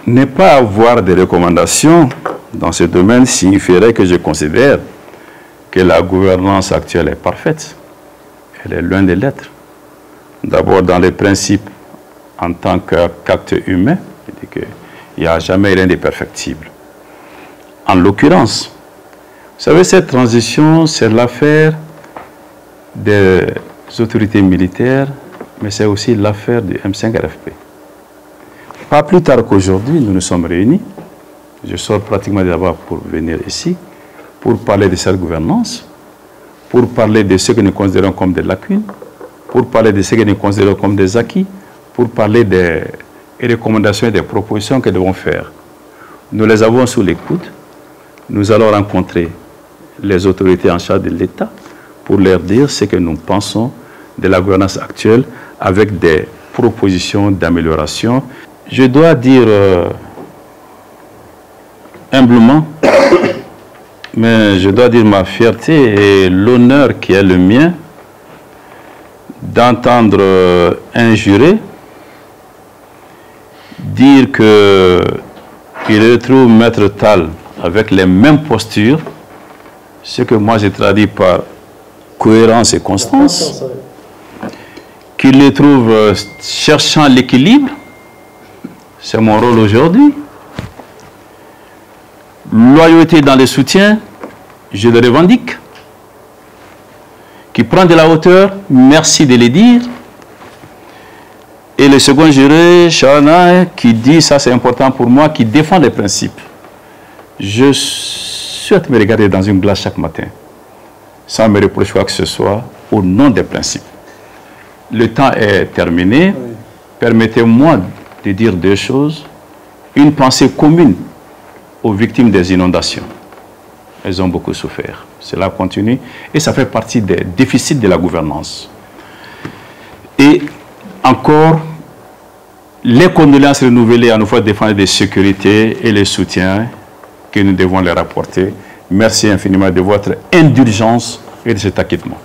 ne pas avoir de recommandations dans ce domaine signifierait que je considère que la gouvernance actuelle est parfaite. Elle est loin de l'être. D'abord, dans les principes, en tant qu'acte humain, il n'y a jamais rien de perfectible. En l'occurrence, vous savez, cette transition, c'est l'affaire des autorités militaires, mais c'est aussi l'affaire du M5-RFP. Pas plus tard qu'aujourd'hui, nous nous sommes réunis. Je sors pratiquement d'abord pour venir ici, pour parler de cette gouvernance, pour parler de ce que nous considérons comme des lacunes, pour parler de ce que nous considérons comme des acquis, pour parler des recommandations et des propositions que nous devons faire. Nous les avons sous l'écoute. Nous allons rencontrer les autorités en charge de l'État pour leur dire ce que nous pensons de la gouvernance actuelle avec des propositions d'amélioration. Je dois dire humblement, mais je dois dire ma fierté et l'honneur qui est le mien d'entendre un juré dire qu'il retrouve Maître Tall avec les mêmes postures, ce que moi j'ai traduit par cohérence et constance, qu'il les trouve cherchant l'équilibre, c'est mon rôle aujourd'hui. Loyauté dans les soutiens, je le revendique. Qui prend de la hauteur, merci de le dire. Et le second juré, Chana, qui dit, ça c'est important pour moi, qui défend les principes. Je souhaite me regarder dans une glace chaque matin, sans me reprocher quoi que ce soit, au nom des principes. Le temps est terminé. Oui. Permettez-moi de dire deux choses. Une pensée commune aux victimes des inondations. Elles ont beaucoup souffert. Cela continue et ça fait partie des déficits de la gouvernance. Et encore, les condoléances renouvelées à nos forces de défense et de sécurité et les soutiens que nous devons leur apporter. Merci infiniment de votre indulgence et de cet acquittement.